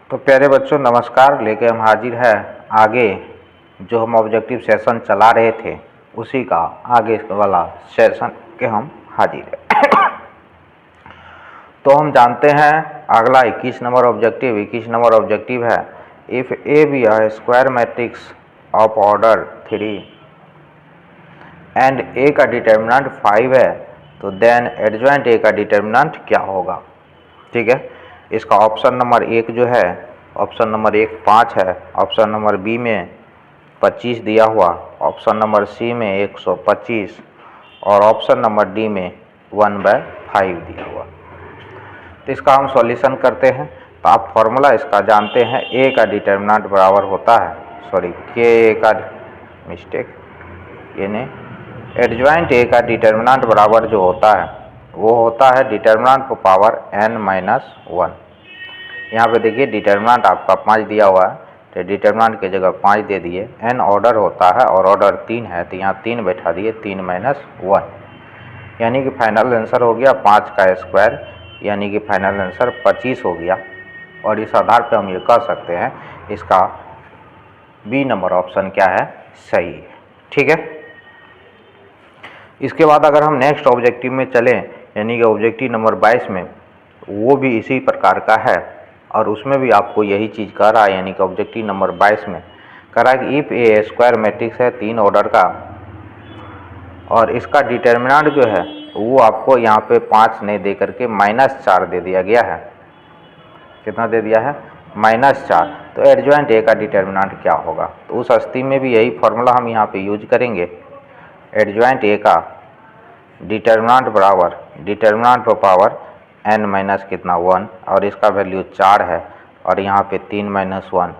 तो प्यारे बच्चों नमस्कार। लेके हम हाजिर है आगे जो हम ऑब्जेक्टिव सेशन चला रहे थे उसी का आगे वाला सेशन के हम हाजिर है। तो हम जानते हैं अगला 21 नंबर ऑब्जेक्टिव है if A B a square matrix of order 3 and A का डिटर्मिनेंट 5 है तो देन एडजॉइंट ए का डिटर्मिनेंट क्या होगा। ठीक है, इसका ऑप्शन नंबर 1 जो है, ऑप्शन नंबर 1 5 है, ऑप्शन नंबर बी में 25 दिया हुआ, ऑप्शन नंबर सी में 125 और ऑप्शन नंबर डी में 1/5 दिया हुआ। तो इसका हम सॉल्यूशन करते हैं। तो आप फॉर्मूला इसका जानते हैं, ए का डिटर्मिनेंट बराबर होता है, सॉरी के ए का मिस्टेक ये नहीं, एडजॉइंट ए का डिटर्मिनेंट बराबर जो होता है वो होता है डिटर्मिनेंट को पावर n-1। यहाँ पे देखिए डिटर्मिनेंट आपका 5 दिया हुआ है तो डिटर्मिनेंट की जगह 5 दे दिए। n ऑर्डर होता है और ऑर्डर 3 है तो यहाँ 3 बैठा दिए, 3-1 यानी कि फाइनल आंसर हो गया 5 का स्क्वायर, यानी कि फाइनल आंसर 25 हो गया। और इस आधार पर हम ये कह सकते हैं इसका बी नंबर ऑप्शन क्या है, सही है। ठीक है, इसके बाद अगर हम नेक्स्ट ऑब्जेक्टिव में चलें यानी कि ऑब्जेक्टिव नंबर 22 में, वो भी इसी प्रकार का है और उसमें भी आपको यही चीज़ कह रहा है, यानी कि ऑब्जेक्टिव नंबर 22 में कह रहा है कि इफ़ ए स्क्वायर मैट्रिक्स है 3 ऑर्डर का और इसका डिटर्मिनेंट जो है वो आपको यहाँ पे 5 नहीं दे करके -4 दे दिया गया है। कितना दे दिया है, -4। तो एडजॉइंट ए का डिटर्मिनेंट क्या होगा। तो उस स्थिति में भी यही फॉर्मूला हम यहाँ पे यूज करेंगे, एडजॉइंट ए का डिटर्मिनेंट बराबर डिटर्मिनेंट पर पावर n- कितना 1 और इसका वैल्यू 4 है और यहाँ पे 3-1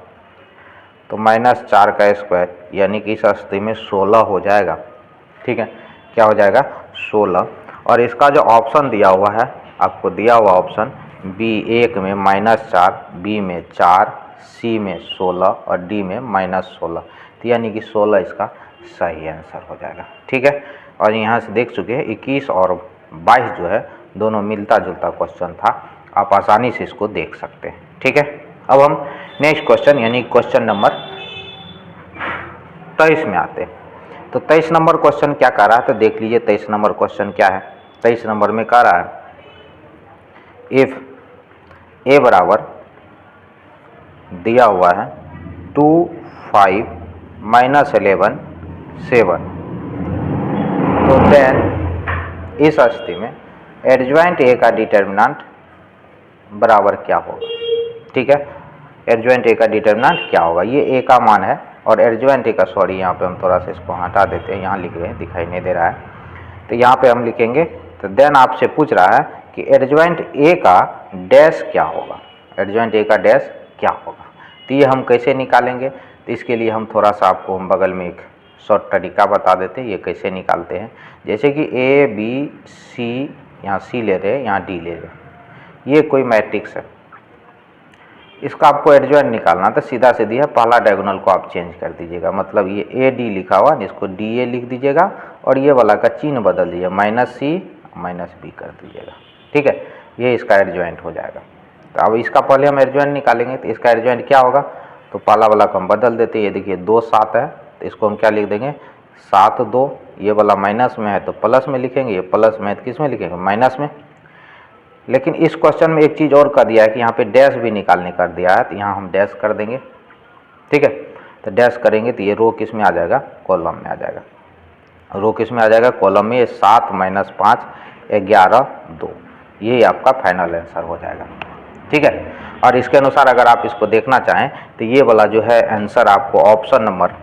तो -4 का स्क्वायर यानी कि इस स्थिति में 16 हो जाएगा। ठीक है, क्या हो जाएगा, 16। और इसका जो ऑप्शन दिया हुआ है, आपको दिया हुआ ऑप्शन B1 में -4, B में 4, C में 16 और D में -16, तो यानी कि 16 इसका सही आंसर हो जाएगा। ठीक है, और यहाँ से देख चुके हैं 21 और 22 जो है दोनों मिलता जुलता क्वेश्चन था, आप आसानी से इसको देख सकते हैं। ठीक है, अब हम नेक्स्ट क्वेश्चन यानी क्वेश्चन नंबर 23 में आते हैं। तो 23 नंबर क्वेश्चन क्या कह रहा है, तो देख लीजिए 23 नंबर क्वेश्चन क्या है। 23 नंबर में कह रहा है इफ ए बराबर दिया हुआ है 2, 5, -11, 7 तो देन इस स्थिति में एडजॉइंट ए का डिटर्मिनेंट बराबर क्या होगा। ठीक है, एडजॉइंट ए का डिटर्मिनेंट क्या होगा, ये ए का मान है और एडजॉइंट ए का, सॉरी यहाँ पे हम थोड़ा सा इसको हटा देते हैं, यहाँ लिख रहे हैं दिखाई नहीं दे रहा है, तो यहाँ पे हम लिखेंगे। तो देन आपसे पूछ रहा है कि एडजॉइंट ए का डैश क्या होगा, एडजॉइंट ए का डैश क्या होगा। तो ये हम कैसे निकालेंगे, तो इसके लिए हम थोड़ा सा आपको हम बगल में एक शॉर्ट तरीका बता देते हैं ये कैसे निकालते हैं। जैसे कि ए बी सी, यहाँ सी ले रहे हैं, यहाँ डी ले रहे हैं, ये कोई मैट्रिक्स है, इसका आपको एडजॉइंट निकालना तो सीधा सीधी है, पहला डायगोनल को आप चेंज कर दीजिएगा, मतलब ये ए डी लिखा हुआ इसको डी ए लिख दीजिएगा और ये वाला का चिन्ह बदल दीजिए, -C -B कर दीजिएगा। ठीक है, ये इसका एडजॉइंट हो जाएगा। तो अब इसका पहले हम एडजॉइंट निकालेंगे, तो इसका एडजॉइंट क्या होगा, तो पहला वाला को हम बदल देते हैं। ये देखिए 2 7 है तो इसको हम क्या लिख देंगे, 7 2, ये वाला माइनस में है तो प्लस में लिखेंगे, ये प्लस में है तो किस में लिखेंगे, माइनस में। लेकिन इस क्वेश्चन में एक चीज़ और कर दिया है कि यहाँ पे डैश भी निकालने कर दिया है, तो यहाँ हम डैश कर देंगे। ठीक है, तो डैश करेंगे तो ये रो किस में आ जाएगा, कॉलम में आ जाएगा। रो किस में आ जाएगा, कॉलम में। 7 - 5 11 2, ये आपका फाइनल आंसर हो जाएगा। ठीक है, और इसके अनुसार अगर आप इसको देखना चाहें तो ये वाला जो है आंसर आपको ऑप्शन नंबर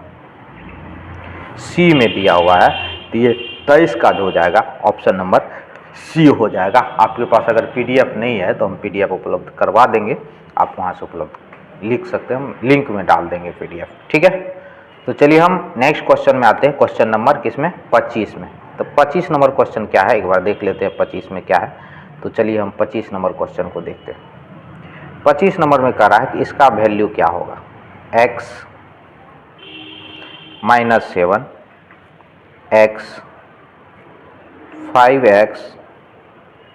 सी में दिया हुआ है, तो ये 23 का जो हो जाएगा ऑप्शन नंबर सी हो जाएगा। आपके पास अगर पीडीएफ नहीं है तो हम पीडीएफ उपलब्ध करवा देंगे, आप वहाँ से उपलब्ध लिख सकते हैं, हम लिंक में डाल देंगे पीडीएफ। ठीक है, तो चलिए हम नेक्स्ट क्वेश्चन में आते हैं, क्वेश्चन नंबर किसमें, 25 में। तो 25 नंबर क्वेश्चन क्या है, एक बार देख लेते हैं 25 में क्या है। तो चलिए हम 25 नंबर क्वेश्चन को देखते हैं। 25 नंबर में कह रहा है कि इसका वैल्यू क्या होगा, x -7 x 5x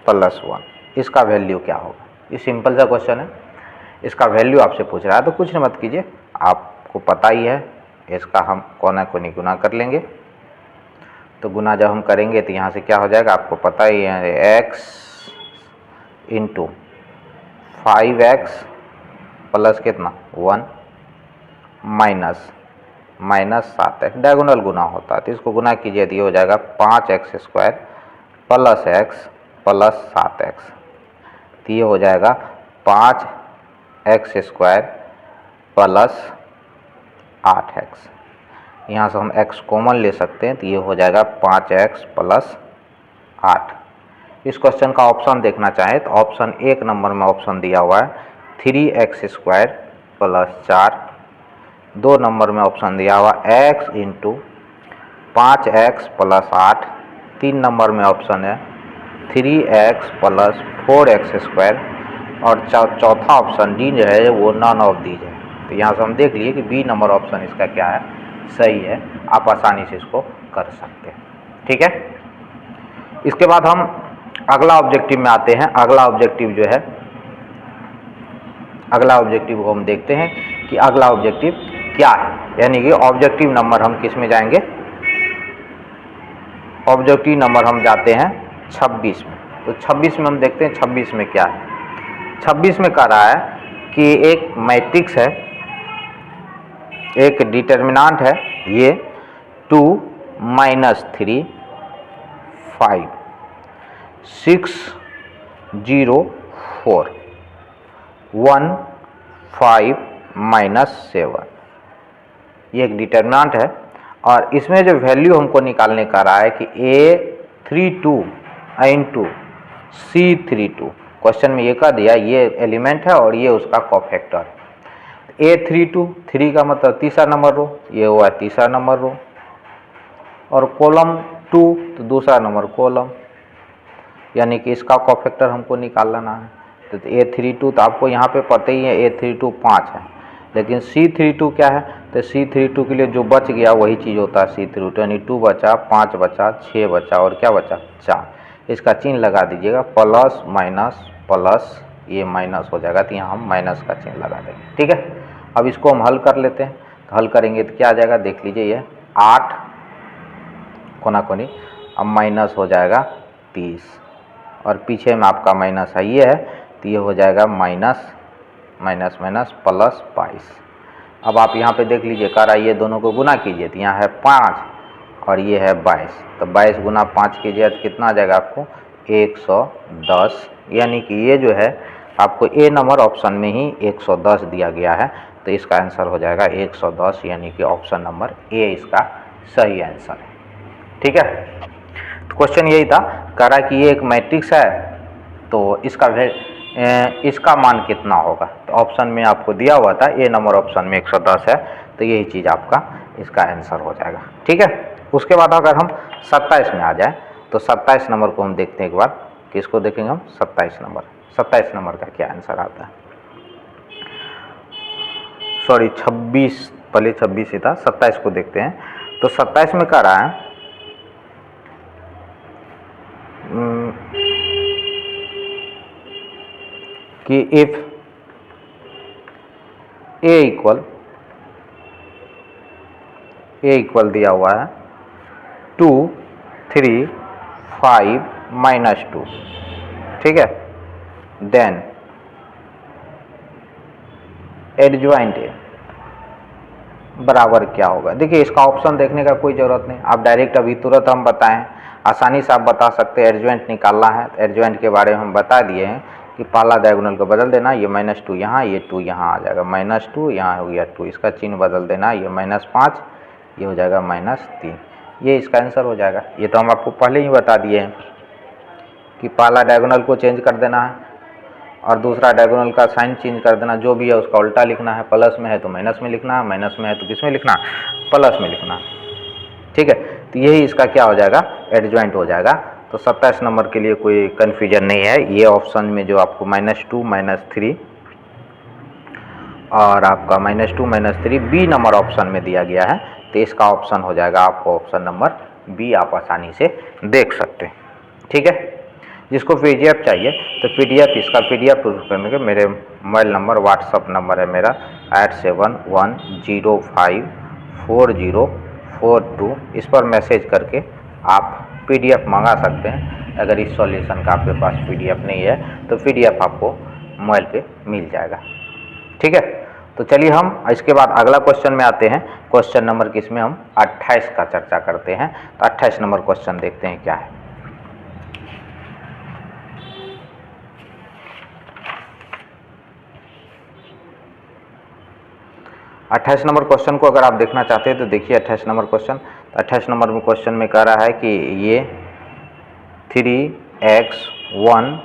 + 1, इसका वैल्यू क्या होगा। ये सिंपल सा क्वेश्चन है, इसका वैल्यू आपसे पूछ रहा है तो कुछ मत कीजिए, आपको पता ही है इसका हम कोना कोनी गुना कर लेंगे। तो गुना जब हम करेंगे तो यहाँ से क्या हो जाएगा आपको पता ही है, x इंटू 5x प्लस कितना 1 माइनस 7x, डायगोनल गुना होता है तो इसको गुना कीजिए तो ये हो जाएगा 5x square plus x plus 7x, तो ये हो जाएगा 5x स्क्वायर प्लस 8x। यहाँ से हम x कॉमन ले सकते हैं तो ये हो जाएगा 5x प्लस 8। इस क्वेश्चन का ऑप्शन देखना चाहें तो ऑप्शन 1 नंबर में ऑप्शन दिया हुआ है 3x स्क्वायर प्लस 4, 2 नंबर में ऑप्शन दिया हुआ x into 5x plus 8, 3 number में ऑप्शन है 3x प्लस 4x स्क्वायर, और चौथा ऑप्शन डी जो है वो नॉन ऑफ दीज है। तो यहाँ से हम देख लिए कि बी नंबर ऑप्शन इसका क्या है, सही है, आप आसानी से इसको कर सकते हैं। ठीक है, इसके बाद हम अगला ऑब्जेक्टिव में आते हैं। अगला ऑब्जेक्टिव जो है, अगला ऑब्जेक्टिव को हम देखते हैं कि अगला ऑब्जेक्टिव क्या है, यानी कि ऑब्जेक्टिव नंबर हम किस में जाएंगे, ऑब्जेक्टिव नंबर हम जाते हैं 26 में। तो 26 में हम देखते हैं 26 में क्या है। 26 में कह रहा है कि एक मैट्रिक्स है, एक डिटर्मिनेंट है, ये 2 -3 5 6 0 4 1 5 -7, ये एक डिटर्मिनेंट है। और इसमें जो वैल्यू हमको निकालने का रहा है कि A32 इंटू C32, क्वेश्चन में ये कह दिया ये एलिमेंट है और ये उसका कोफैक्टर है। A32 3 का मतलब तीसरा नंबर रो, ये हुआ तीसरा नंबर रो, और कॉलम 2 तो दूसरा नंबर कॉलम, यानी कि इसका कोफैक्टर हमको निकालना है। तो A32 तो आपको यहाँ पे पता ही है A32 5 है, लेकिन C32 क्या है, तो C32 के लिए जो बच गया वही चीज़ होता है C32, यानी 2 बचा, 5 बचा, 6 बचा और क्या बचा 4। इसका चिन्ह लगा दीजिएगा, प्लस माइनस प्लस, ये माइनस हो जाएगा तो यहाँ हम माइनस का चिन्ह लगा देंगे। ठीक है, अब इसको हम हल कर लेते हैं। तो हल करेंगे तो क्या आ जाएगा, देख लीजिए, ये 8 कोना कोनी, अब माइनस हो जाएगा 30, और पीछे में आपका माइनस है ये है, तो ये हो जाएगा माइनस माइनस माइनस प्लस 22। अब आप यहाँ पे देख लीजिए, कह रहा है ये दोनों को गुना कीजिए, तो यहाँ है 5 और ये है 22, तो 22 गुना 5 कीजिए तो कितना आ जाएगा आपको 110, यानी कि ये जो है आपको ए नंबर ऑप्शन में ही 110 दिया गया है, तो इसका आंसर हो जाएगा 110, यानी कि ऑप्शन नंबर ए इसका सही आंसर है। ठीक है, तो क्वेश्चन यही था, कह रहा है कि ये एक मैट्रिक्स है तो इसका मान कितना होगा। तो ऑप्शन में आपको दिया हुआ था ए नंबर ऑप्शन में 110 है, तो यही चीज़ आपका इसका आंसर हो जाएगा। ठीक है, उसके बाद अगर हम 27 में आ जाए तो 27 नंबर को हम देखते हैं एक बार, किसको देखेंगे हम 27 नंबर का क्या आंसर आता है। सॉरी 26, पहले 26 ही था, 27 को देखते हैं। तो 27 में कह रहा है कि इफ ए इक्वल दिया हुआ है 2 3 5 -2, ठीक है, देन एडजॉइंट ए बराबर क्या होगा। देखिए इसका ऑप्शन देखने का कोई ज़रूरत नहीं, आप डायरेक्ट अभी तुरंत हम बताएं, आसानी से आप बता सकते हैं। एडजॉइंट निकालना है तो एडजॉइंट के बारे में हम बता दिए हैं कि पहला डायगोनल को बदल देना, ये -2 यहाँ, ये 2 यहाँ आ जाएगा, -2 यहाँ हो गया 2, इसका चिन्ह बदल देना, ये -5 ये हो जाएगा -3, ये इसका आंसर हो जाएगा। ये तो हम आपको पहले ही बता दिए हैं कि पहला डायगोनल को चेंज कर देना है और दूसरा डायगोनल का साइन चेंज कर देना, जो भी है उसका उल्टा लिखना है, प्लस में है तो माइनस में लिखना है, माइनस में है तो किस में लिखना है, प्लस में लिखना है। ठीक है, तो यही इसका क्या हो जाएगा, एडजॉइंट हो जाएगा। तो 27 नंबर के लिए कोई कन्फ्यूजन नहीं है, ये ऑप्शन में जो आपको -2 -3 और आपका -2 -3 बी नंबर ऑप्शन में दिया गया है, तो इसका ऑप्शन हो जाएगा आपको ऑप्शन नंबर बी, आप आसानी से देख सकते हैं। ठीक है, जिसको पीडीएफ चाहिए तो पीडीएफ, इसका पीडीएफ करने के मेरे मोबाइल नंबर, व्हाट्सअप नंबर है मेरा 8710540442, इस पर मैसेज करके आप पीडीएफ मंगा सकते हैं। अगर इस सॉल्यूशन का आपके पास पीडीएफ नहीं है तो पीडीएफ आपको मोबाइल पे मिल जाएगा। ठीक है, तो चलिए हम इसके बाद अगला क्वेश्चन में आते हैं। क्वेश्चन नंबर किसमें हम 28 का चर्चा करते हैं। तो 28 नंबर क्वेश्चन देखते हैं क्या है। अट्ठाईस नंबर क्वेश्चन को अगर आप देखना चाहते हैं तो देखिए 28 नंबर क्वेश्चन। तो 28 नंबर में क्वेश्चन में कह रहा है कि ये x1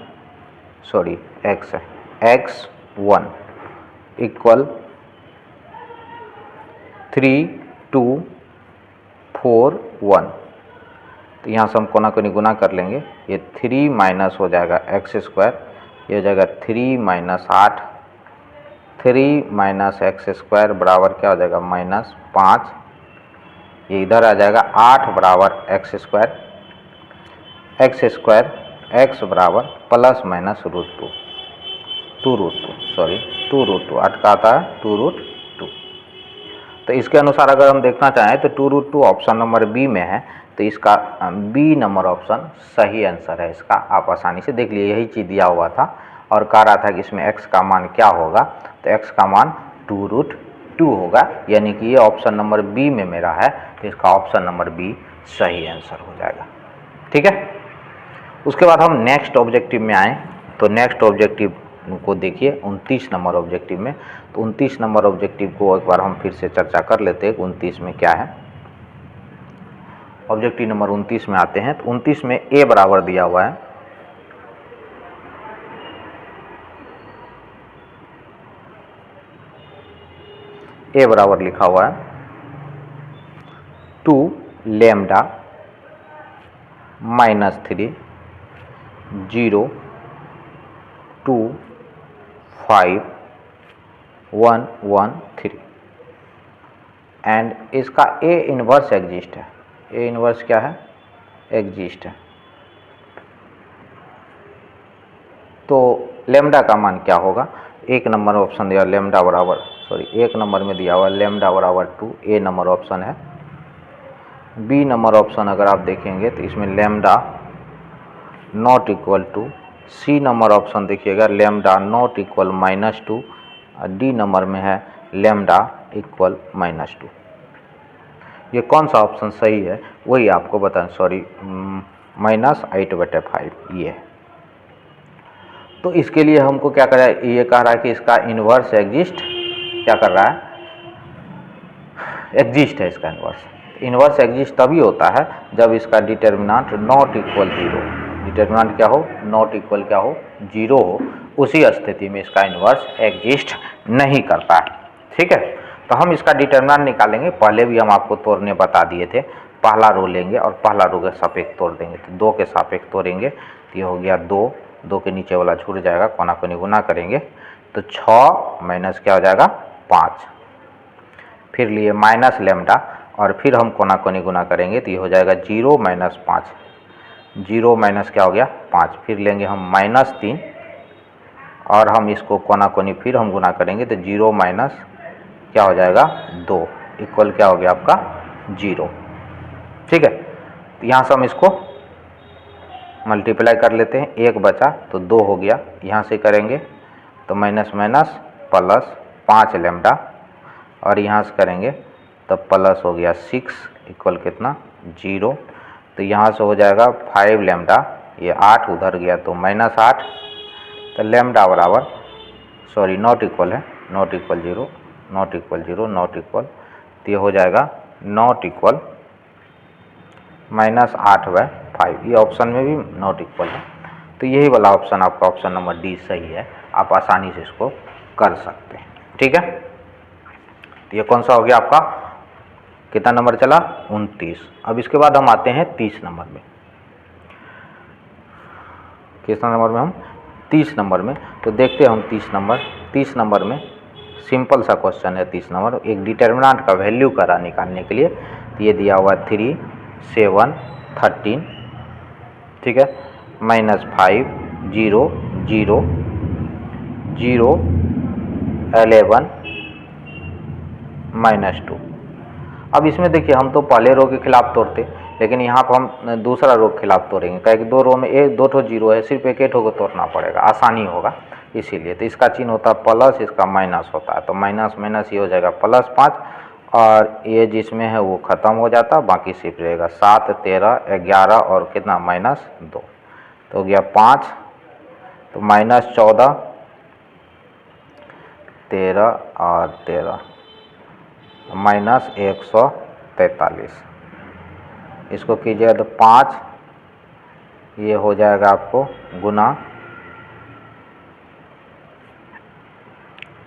इक्वल 3241। तो यहाँ से हम कोना कोनी गुना कर लेंगे। ये 3 माइनस हो जाएगा x², ये हो जाएगा 3 माइनस 8, 3 माइनस x² बराबर क्या हो जाएगा -5। ये इधर आ जाएगा 8 बराबर x² x बराबर प्लस माइनस √2, 2√2 अटकाता है 2√2। तो इसके अनुसार अगर हम देखना चाहें तो 2√2 ऑप्शन नंबर बी में है, तो इसका बी नंबर ऑप्शन सही आंसर है इसका। आप आसानी से देख लीजिए, यही चीज़ दिया हुआ था और कह रहा था कि इसमें x का मान क्या होगा, तो x का मान 2√2 होगा, यानी कि ये ऑप्शन नंबर बी में मेरा है, तो इसका ऑप्शन नंबर बी सही आंसर हो जाएगा। ठीक है, उसके बाद हम नेक्स्ट ऑब्जेक्टिव में आएँ। तो नेक्स्ट ऑब्जेक्टिव को देखिए 29 नंबर ऑब्जेक्टिव में। तो 29 नंबर ऑब्जेक्टिव को एक बार हम फिर से चर्चा कर लेते हैं। 29 में क्या है, ऑब्जेक्टिव नंबर 29 में आते हैं। तो 29 में a बराबर दिया हुआ है, a बराबर लिखा हुआ है 2 लैम्डा -3 0 2 5 1 1 3 एंड इसका a इनवर्स एग्जिस्ट है। a इनवर्स क्या है, एग्जिस्ट है। तो लेमडा का मान क्या होगा, एक नंबर ऑप्शन दिया लेमडा बराबर, एक नंबर में दिया हुआ लेमडा बराबर 2, ए नंबर ऑप्शन है। बी नंबर ऑप्शन अगर आप देखेंगे तो इसमें lambda not equal to, C number option देखिएगा lambda not equal -2, D number में है लेमडा इक्वल -2। ये कौन सा ऑप्शन सही है वही आपको बताएं, -8/5 ये है। तो इसके लिए हमको क्या करा है, ये कह रहा है कि इसका इन्वर्स एग्जिस्ट क्या कर रहा है, एग्जिस्ट है इसका इन्वर्स। इन्वर्स एग्जिस्ट तभी होता है जब इसका डिटर्मिनेंट नॉट इक्वल 0, डिटर्मिनेंट क्या हो, नॉट इक्वल क्या हो, 0 हो, उसी स्थिति में इसका इन्वर्स एग्जिस्ट नहीं करता है। ठीक है, तो हम इसका डिटर्मिनेंट निकालेंगे। पहले भी हम आपको तोड़ने बता दिए थे। पहला रो लेंगे और पहला रो के सापेक्ष तोड़ देंगे। तो 2 के सापेक्ष तोड़ेंगे तो ये हो गया 2, 2 के नीचे वाला छूट जाएगा, कोना कोनी गुना करेंगे तो 6 माइनस क्या हो जाएगा 5, फिर लिए माइनस लेमडा और फिर हम कोना कोनी गुना करेंगे तो ये हो जाएगा 0 माइनस 5, 0 माइनस क्या हो गया 5, फिर लेंगे हम -3 और हम इसको कोना कोनी फिर हम गुना करेंगे तो 0 माइनस क्या हो जाएगा 2 इक्वल क्या हो गया आपका 0। ठीक है, तो यहाँ से हम इसको मल्टीप्लाई कर लेते हैं, 1 बचा तो 2 हो गया, यहाँ से करेंगे तो माइनस माइनस प्लस 5 लेमडा और यहाँ से करेंगे तो प्लस हो गया 6 इक्वल कितना 0। तो यहाँ से हो जाएगा 5 लेमडा, ये 8 उधर गया तो -8, तो लेमडा बराबर नॉट इक्वल है, not equal 0, not equal 0, not equal, तो ये हो जाएगा नॉट इक्वल -8/5। ये ऑप्शन में भी नॉट इक्वल है, तो यही वाला ऑप्शन आपका ऑप्शन नंबर डी सही है। आप आसानी से इसको कर सकते हैं। ठीक है, तो ये कौन सा हो गया आपका, कितना नंबर चला 29। अब इसके बाद हम आते हैं 30 नंबर में। कितना नंबर में हम 30 नंबर में, तो देखते हैं हम 30 नंबर में सिंपल सा क्वेश्चन है। 30 नंबर एक डिटर्मिनेंट का वैल्यू करा निकालने के लिए, तो ये दिया हुआ 3 7 13। ठीक है, -5 0 0 0 11 -2। अब इसमें देखिए हम तो पहले रो के खिलाफ तोड़ते, लेकिन यहाँ पर हम दूसरा रो के खिलाफ तोड़ेंगे, क्या कि दो रो में एक दो ठो जीरो है, सिर्फ एक ठो को तोड़ना पड़ेगा, आसानी होगा इसीलिए। तो इसका चिन्ह होता है प्लस, इसका माइनस होता है, तो माइनस माइनस ये हो जाएगा +5, और ये जिसमें है वो ख़त्म हो जाता, बाकी सिर्फ रहेगा 7 13 11 और कितना -2, तो हो गया 5, तो -14 13 और 13 -143। इसको कीजिए तो 5, ये हो जाएगा आपको गुना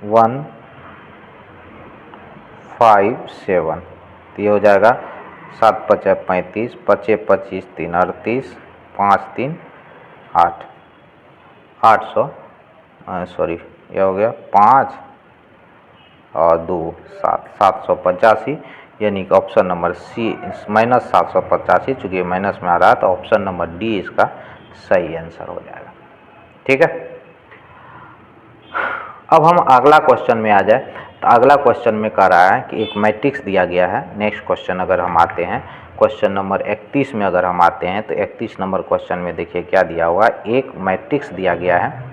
157, तो ये हो जाएगा 7 × 5 = 35, 5 × 25 = 3 38, 5 3 8 800 सॉरी ये हो गया 5 और 2 7 785, यानी कि ऑप्शन नंबर सी -785, चूँकि माइनस में आ रहा है तो ऑप्शन नंबर डी इसका सही आंसर हो जाएगा। ठीक है, अब हम अगला क्वेश्चन में आ जाए, तो अगला क्वेश्चन में कह रहा है कि एक मैट्रिक्स दिया गया है। नेक्स्ट क्वेश्चन अगर हम आते हैं, क्वेश्चन नंबर 31 में अगर हम आते हैं, तो 31 नंबर क्वेश्चन में देखिए क्या दिया हुआ है, एक मैट्रिक्स दिया गया है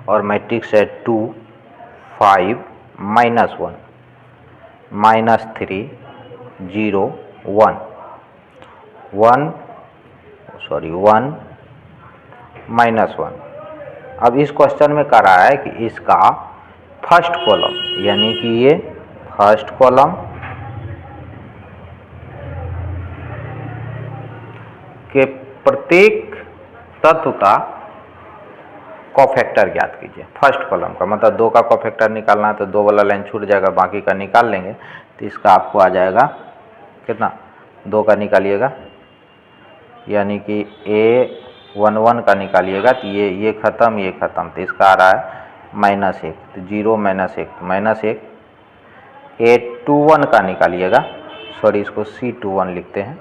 और मैट्रिक्स है 2 5 -1 -3 0 1 1 -1। अब इस क्वेश्चन में कह रहा है कि इसका फर्स्ट कॉलम, यानी कि ये फर्स्ट कॉलम के प्रत्येक तत्व का कॉफैक्टर ज्ञात कीजिए। फर्स्ट कॉलम का मतलब 2 का कॉफैक्टर निकालना है, तो 2 वाला लाइन छूट जाएगा, बाकी का निकाल लेंगे, तो इसका आपको आ जाएगा कितना, 2 का निकालिएगा, यानी कि A11 का निकालिएगा, तो ये ख़त्म ये ख़त्म, तो इसका आ रहा है -1, तो 0 -1 -1। A21 का निकालिएगा, सॉरी इसको C21 लिखते हैं,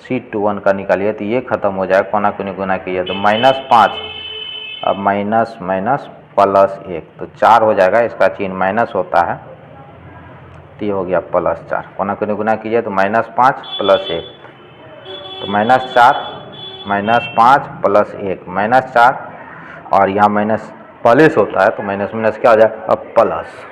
C21 का निकालिए, तो ये ख़त्म हो जाएगा, कोना कोनी गुना कीजिए तो -5, अब माइनस माइनस +1, तो 4 हो जाएगा, इसका चिन्ह माइनस होता है, तो ये हो गया +4, कोना कोनी गुना कीजिए तो -5 +1, तो -4 -5 +1 -4, और यहाँ माइनस प्लस होता है, तो माइनस माइनस क्या हो जाएगा, अब प्लस।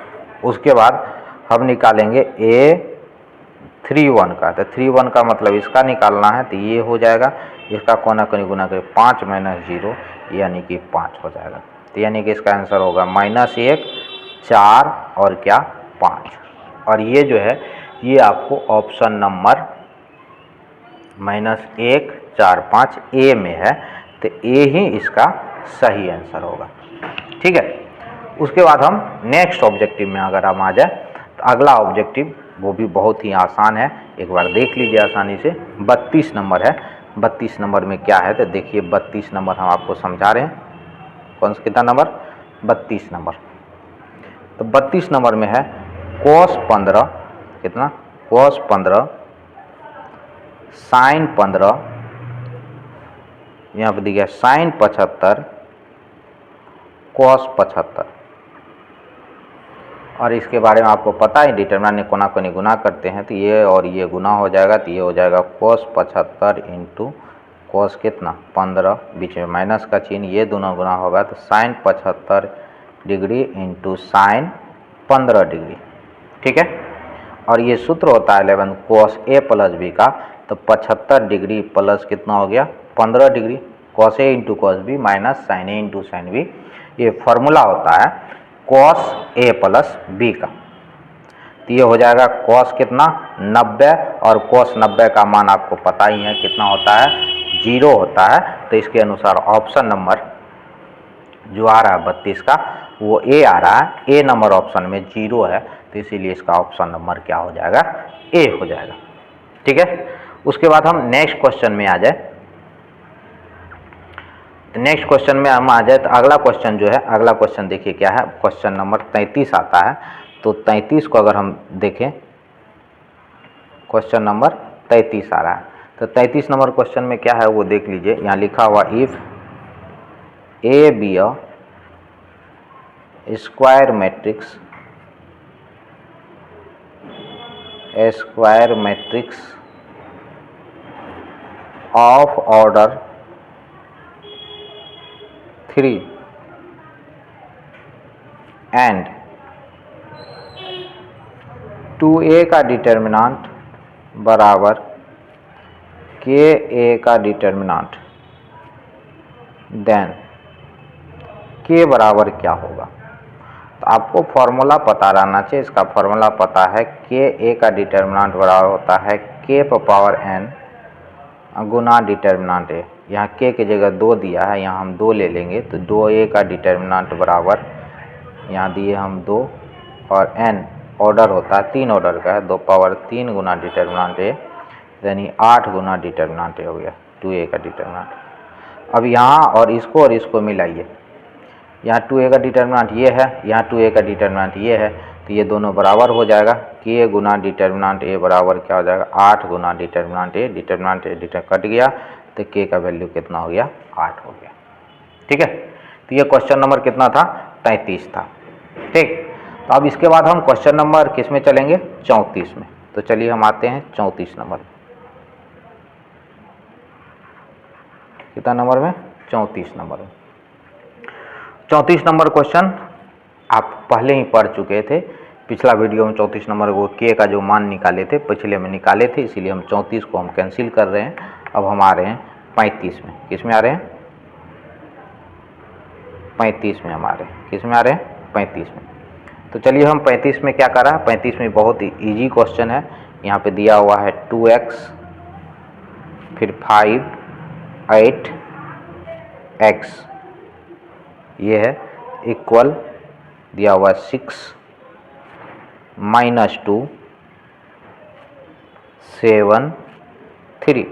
उसके बाद हम निकालेंगे A31 का, तो 31 का मतलब इसका निकालना है, तो ये हो जाएगा, इसका कोना कोनी गुना करें 5 - 0, यानी कि 5 हो जाएगा, तो यानी कि इसका आंसर होगा -1 4 और क्या 5, और ये जो है ये आपको ऑप्शन नंबर -1 4 5 ए में है, तो ए ही इसका सही आंसर होगा। ठीक है, उसके बाद हम नेक्स्ट ऑब्जेक्टिव में अगर हम आ जाए, तो अगला ऑब्जेक्टिव वो भी बहुत ही आसान है, एक बार देख लीजिए आसानी से, 32 नंबर है। 32 नंबर में क्या है, तो देखिए 32 नंबर हम आपको समझा रहे हैं, कौन सा कितना नंबर, 32 नंबर। तो 32 नंबर में है cos 15 कितना, cos 15 sin 15, यहाँ पर दिया sin 75 cos 75, और इसके बारे में आपको पता है डिटरमिनेंट कोना कोनी गुना करते हैं, तो ये और ये गुना हो जाएगा, तो ये हो जाएगा cos 75 इंटू cos कितना 15, बीच में माइनस का चिन्ह, ये दोनों गुना होगा, तो sin 75 degree into sin 15 degree. ठीक है, और ये सूत्र होता है 11 cos A प्लस B का, तो 75 डिग्री प्लस कितना हो गया 15 degree, cos A into cos B minus sin A into sin B, ये फॉर्मूला होता है cos A प्लस B का। तो ये हो जाएगा cos कितना 90, और cos 90 का मान आपको पता ही है कितना होता है 0 होता है, तो इसके अनुसार ऑप्शन नंबर जो आ रहा है 32 का वो ए आ रहा है, ए नंबर ऑप्शन में 0 है, तो इसीलिए इसका ऑप्शन नंबर क्या हो जाएगा, ए हो जाएगा। ठीक है, उसके बाद हम नेक्स्ट क्वेश्चन में आ जाए, तो नेक्स्ट क्वेश्चन में हम आ जाए, तो अगला क्वेश्चन जो है, अगला क्वेश्चन देखिए क्या है, क्वेश्चन नंबर 33 आता है। तो 33 को अगर हम देखें, क्वेश्चन नंबर 33 आ रहा है, तो 33 नंबर क्वेश्चन में क्या है वो देख लीजिए। यहाँ लिखा हुआ if A B a square matrix of order 3 and 2a का डिटर्मिनेंट बराबर ka का डिटर्मिनेंट, देन k बराबर क्या होगा। तो आपको फॉर्मूला पता रहना चाहिए। इसका फॉर्मूला पता है ka का डिटर्मिनेंट बराबर होता है k पर power n Guna determinant a। यहाँ k की जगह 2 दिया है, यहाँ हम 2 ले लेंगे तो 2a का डिटर्मिनेंट बराबर, यहाँ दिए हम 2 और n ऑर्डर होता है 3 ऑर्डर का है, 2 पावर 3 गुना डिटर्मिनेंट a, यानी 8 गुना डिटर्मिनेंट हो गया 2a का डिटर्मिनेंट। अब यहाँ और इसको मिलाइए। यहाँ 2a का डिटर्मिनेंट ये है, यहाँ 2a का डिटर्मिनेंट ये है, तो ये दोनों बराबर हो जाएगा। k गुना डिटर्मिनेंट a बराबर क्या हो जाएगा 8 गुना डिटर्मिनेंट a। डिटर्मिनेंट कट गया तो k का वैल्यू कितना हो गया 8 हो गया। ठीक है, तो ये क्वेश्चन नंबर कितना था 33 था। ठीक, तो अब इसके बाद हम क्वेश्चन नंबर किस में चलेंगे 34 में। तो चलिए हम आते हैं 34 नंबर। कितना नंबर में 34 नंबर में। 34 नंबर क्वेश्चन आप पहले ही पढ़ चुके थे। पिछला वीडियो में 34 नंबर को के का जो मान निकाले थे पिछले में निकाले थे, इसीलिए हम 34 को हम कैंसिल कर रहे हैं। अब हम आ रहे हैं 35 में। किस में आ रहे हैं 35 में हम आ रहे हैं। किस में आ रहे हैं 35 में। तो चलिए हम 35 में क्या कर रहा है, 35 में बहुत ही ईजी क्वेश्चन है। यहाँ पे दिया हुआ है 2x फिर 5 8 x, ये है इक्वल दिया हुआ 6 -2 7 3,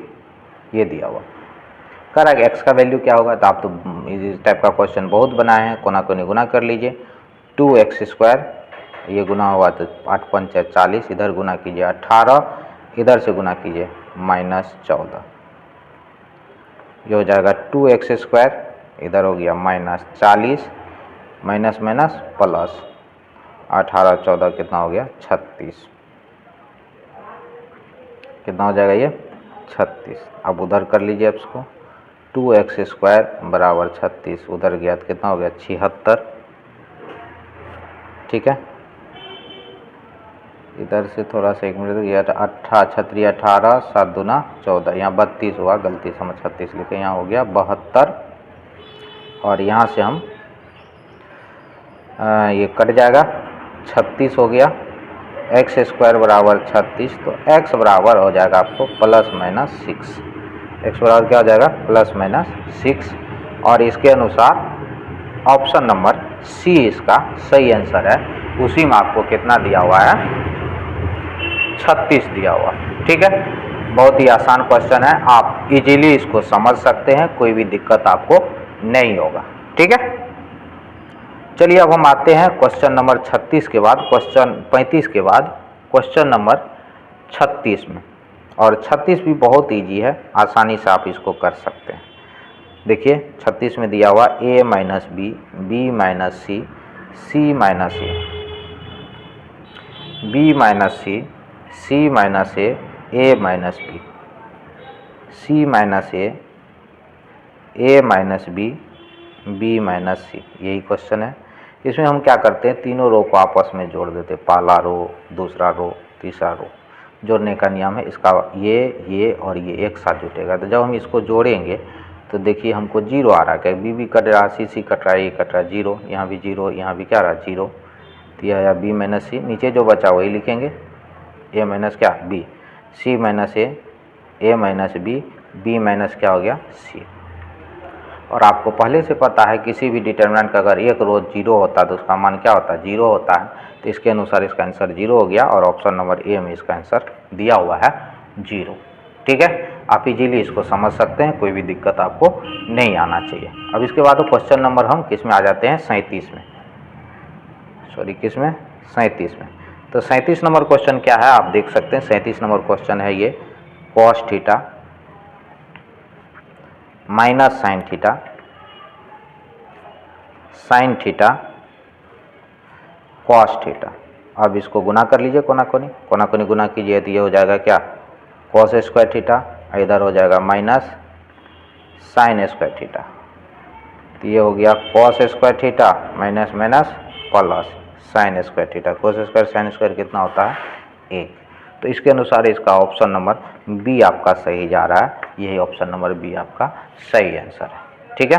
ये दिया हुआ। कह रहा है एक्स का वैल्यू क्या होगा। तो आप तो इस टाइप का क्वेश्चन बहुत बनाए हैं, कोना कोनी गुना कर लीजिए। 2x², ये गुना हुआ तो 8 पंच 40, इधर गुना कीजिए 18, इधर से गुना कीजिए -14, ये हो जाएगा 2x², इधर हो गया -40, माइनस माइनस प्लस 18 14 कितना हो गया 36, कितना हो जाएगा ये 36। अब उधर कर लीजिए आप इसको, 2x² बराबर 36, उधर गया तो कितना हो गया 76। ठीक है, इधर से थोड़ा सा 1 मिनट गया 18 18 7 दूना 14, यहाँ 32 हुआ, गलती से हम 36 लिखे, यहाँ हो गया 72। और यहाँ से हम ये कट जाएगा 36 हो गया। x² बराबर 36, तो x बराबर हो जाएगा आपको ±6। x बराबर क्या हो जाएगा ±6। और इसके अनुसार ऑप्शन नंबर सी इसका सही आंसर है। उसी में आपको कितना दिया हुआ है 36 दिया हुआ। ठीक है, बहुत ही आसान क्वेश्चन है, आप इजीली इसको समझ सकते हैं, कोई भी दिक्कत आपको नहीं होगा। ठीक है, चलिए अब हम आते हैं क्वेश्चन नंबर 36 के बाद, क्वेश्चन 35 के बाद क्वेश्चन नंबर 36 में। और 36 भी बहुत इजी है, आसानी से आप इसको कर सकते हैं। देखिए 36 में दिया हुआ a - b, b - c, c - a, b - c, c - a, a - b, c - a b, b - c, यही क्वेश्चन है। इसमें हम क्या करते हैं, तीनों रो को आपस में जोड़ देते हैं, पहला रो दूसरा रो तीसरा रो। जोड़ने का नियम है इसका, ये और ये एक साथ जुटेगा। तो जब हम इसको जोड़ेंगे तो देखिए हमको 0 आ रहा है, b कट रहा, c कट रहा है, ये कट रहा है 0, यहाँ भी 0, यहाँ भी क्या रहा 0। तो यह है b - c, नीचे जो बचा वही लिखेंगे, a माइनस क्या b, c - a b, b क्या हो गया c। और आपको पहले से पता है किसी भी डिटर्मिनेंट का अगर एक रो 0 होता है तो उसका मान क्या होता है 0 होता है। तो इसके अनुसार इसका आंसर 0 हो गया, और ऑप्शन नंबर ए में इसका आंसर दिया हुआ है 0। ठीक है, आप इजीली इसको समझ सकते हैं, कोई भी दिक्कत आपको नहीं आना चाहिए। अब इसके बाद क्वेश्चन नंबर हम किस में आ जाते हैं 37 में, सॉरी किस में 37 में। तो 37 नंबर क्वेश्चन क्या है आप देख सकते हैं। 37 नंबर क्वेश्चन है ये cos theta minus sine theta, sine theta cos theta. अब इसको गुना कर लीजिए कोना कोनी गुना कीजिए तो ये हो जाएगा क्या, कॉस स्क्वायर थीटा, इधर हो जाएगा माइनस साइन स्क्वायर थीटा। तो ये हो गया cos square theta minus minus plus sine square theta. Cos square sine square कितना होता है, 1। तो इसके अनुसार इसका ऑप्शन नंबर बी आपका सही जा रहा है। यही ऑप्शन नंबर बी आपका सही आंसर है। ठीक है,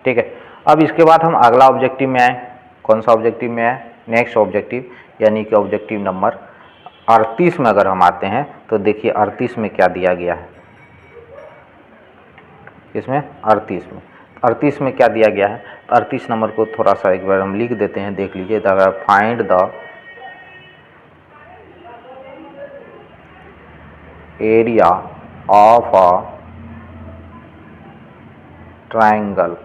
ठीक है। अब इसके बाद हम अगला ऑब्जेक्टिव में आए। कौन सा ऑब्जेक्टिव में आए, नेक्स्ट ऑब्जेक्टिव, यानी कि ऑब्जेक्टिव नंबर 38 में अगर हम आते हैं तो देखिए 38 में क्या दिया गया है। इसमें 38 में क्या दिया गया है, तो 38 नंबर को थोड़ा सा एक बार हम लिख देते हैं, देख लीजिए। तो अगर find the area of a triangle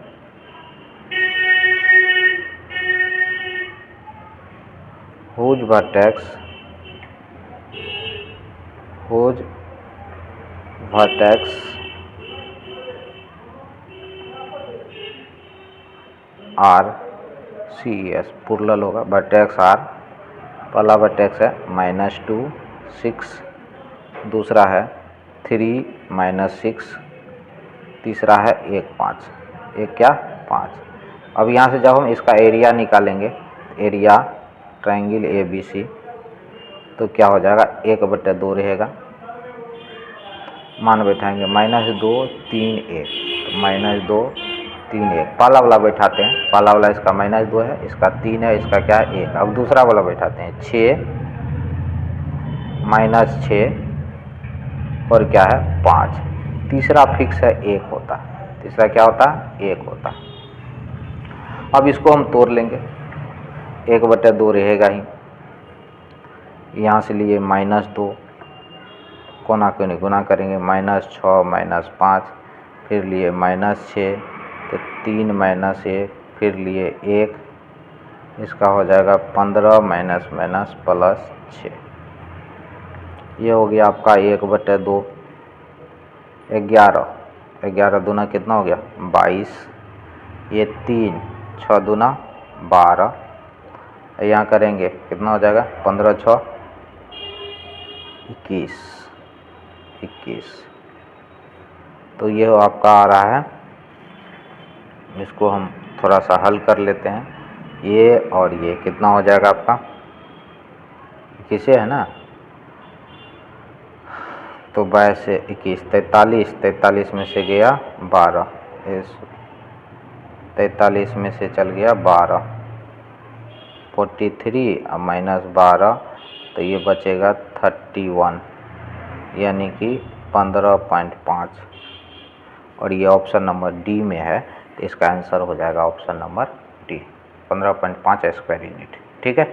whose vertex are CES plural होगा, वर्टेक्स आर, पहला वर्टेक्स है -2 6, दूसरा है 3 -6, तीसरा है 1 5, 1 क्या 5। अब यहाँ से जब हम इसका एरिया निकालेंगे, एरिया ट्रायंगल ABC, तो क्या हो जाएगा, 1/2 रहेगा। मान बैठाएंगे -2 3 1, -2 3 1, पहला वाला बैठाते हैं, पहला वाला इसका -2 है, इसका 3 है, इसका क्या है 1। अब दूसरा वाला बैठाते हैं 6 -6 और क्या है 5, तीसरा फिक्स है 1 होता है, तीसरा क्या होता है 1 होता है। अब इसको हम तोड़ लेंगे, 1/2 रहेगा ही, यहाँ से लिए -2, कोना कोनी गुना करेंगे, -6 -5, फिर लिए -6, तो 3 -1, फिर लिए 1, इसका हो जाएगा 15 -+ 6। ये हो गया आपका 1/2, 11, 11 दूना कितना हो गया 22, ये 3, 6 दूना 12, यहाँ करेंगे कितना हो जाएगा 15 6 21। तो ये आपका आ रहा है, इसको हम थोड़ा सा हल कर लेते हैं। ये और ये कितना हो जाएगा आपका, किसे है ना, तो 22 से 21 43, 43 में से गया 12, इस 43 में से चल गया 12, 43 और -12, तो ये बचेगा 31, यानी कि 15.5। और ये ऑप्शन नंबर डी में है, तो इसका आंसर हो जाएगा option number D, 15.5 square unit. ठीक है,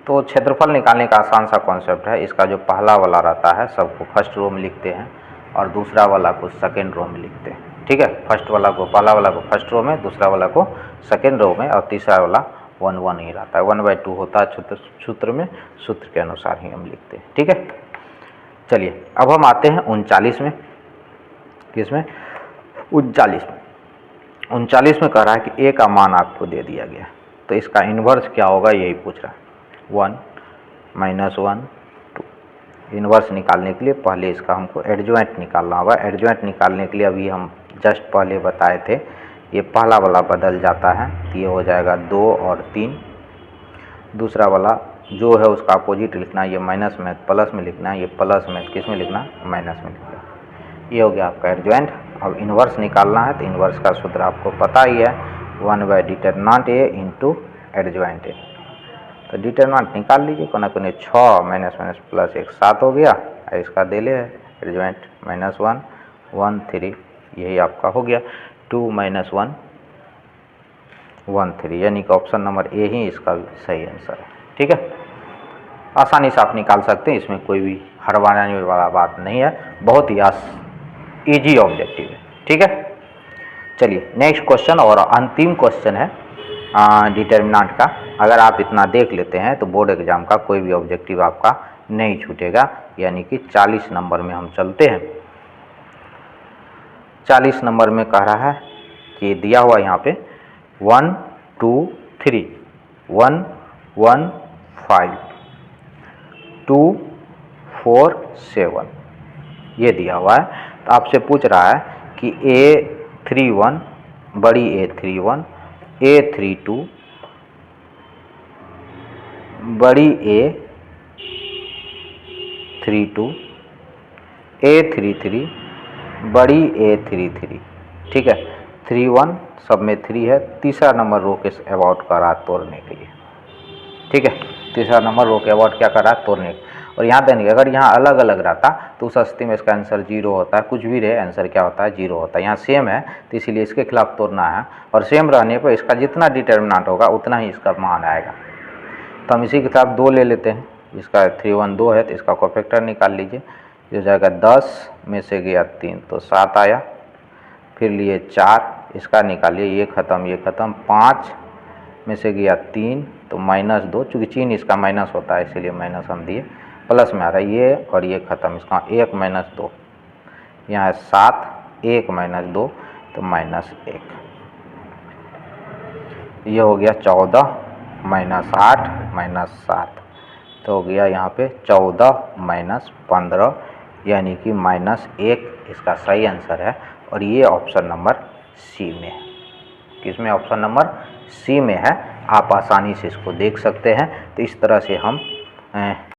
तो क्षेत्रफल निकालने का आसान सा कॉन्सेप्ट है। इसका जो पहला वाला रहता है सबको फर्स्ट रो में लिखते हैं और दूसरा वाला को सेकेंड रो में लिखते हैं। ठीक है, फर्स्ट वाला को, पहला वाला को फर्स्ट रो में, दूसरा वाला को सेकेंड रो में, और तीसरा वाला 1 1 ही रहता है, 1/2 होता है सूत्र में, सूत्र के अनुसार ही हम लिखते हैं। ठीक है, चलिए अब हम आते हैं 39 में। किसमें, 39 में कह रहा है कि ए का मान आपको दे दिया गया, तो इसका इन्वर्स क्या होगा यही पूछ रहा है। 1 -1 2, इन्वर्स निकालने के लिए पहले इसका हमको एडजॉइंट निकालना होगा। एडजॉइंट निकालने के लिए अभी हम जस्ट पहले बताए थे, ये पहला वाला बदल जाता है, तो ये हो जाएगा 2 और 3, दूसरा वाला जो है उसका अपोजिट लिखना है, ये माइनस में प्लस में लिखना है, ये प्लस में किस में लिखना है माइनस में लिखना है। ये हो गया आपका एडजॉइंट। अब इन्वर्स निकालना है, तो इन्वर्स का सूत्र आपको पता ही है, 1/डिटरमिनेंट ए इंटू एडजॉइंट ए। तो डिटरमिनेंट निकाल लीजिए, कोना कोनी 6 -+ 7 हो गया, और इसका देले है एडजॉइंट -1 1 3, यही आपका हो गया 2 -1 1 3, यानी कि ऑप्शन नंबर ए ही इसका सही आंसर है। ठीक है, आसानी से आप निकाल सकते हैं, इसमें कोई भी हड़बड़ाने वाला बात नहीं है, बहुत ही ईजी ऑब्जेक्टिव है। ठीक है, चलिए नेक्स्ट क्वेश्चन और अंतिम क्वेश्चन है डिटरमिनेंट का। अगर आप इतना देख लेते हैं तो बोर्ड एग्जाम का कोई भी ऑब्जेक्टिव आपका नहीं छूटेगा। यानी कि 40 नंबर में हम चलते हैं। 40 नंबर में कह रहा है कि दिया हुआ यहाँ पे 1 2 3 1 1 5 2 4 7 ये दिया हुआ है। तो आपसे पूछ रहा है कि A31 बड़ी A31 A32 बड़ी A32 A33 बड़ी A33, ठीक है। 31 सब में 3 है, तीसरा नंबर रो के अबाउट कर रहा है तोड़ने के लिए, ठीक है। तीसरा नंबर रो के अबाउट क्या कर रहा है, तोड़ने। और यहाँ देंगे अगर यहाँ अलग अलग रहता तो उस स्थिति में इसका आंसर 0 होता है, कुछ भी रहे आंसर क्या होता है 0 होता है। यहाँ सेम है तो इसीलिए इसके खिलाफ तोड़ना है, और सेम रहने पर इसका जितना डिटर्मिनेंट होगा उतना ही इसका मान आएगा। तो हम इसी के साथ 2 ले लेते हैं, इसका 3 1 2 है तो इसका कोफैक्टर निकाल लीजिए, जो जाएगा 10 में से गया 3 तो 7 आया, फिर लिए 4 इसका निकालिए, ये ख़त्म 5 में से गया 3 तो -2, चूँकि चिन्ह इसका माइनस होता है इसीलिए माइनस हम दिए, प्लस में आ रहा है ये और ये ख़त्म, इसका 1 -2 यहाँ है 7 1 -2 तो -1, ये हो गया 14 -8 -7 तो हो गया यहाँ पे 14 -15 यानी कि -1 इसका सही आंसर है। और ये ऑप्शन नंबर सी में है। किसमें? ऑप्शन नंबर सी में है। आप आसानी से इसको देख सकते हैं। तो इस तरह से हम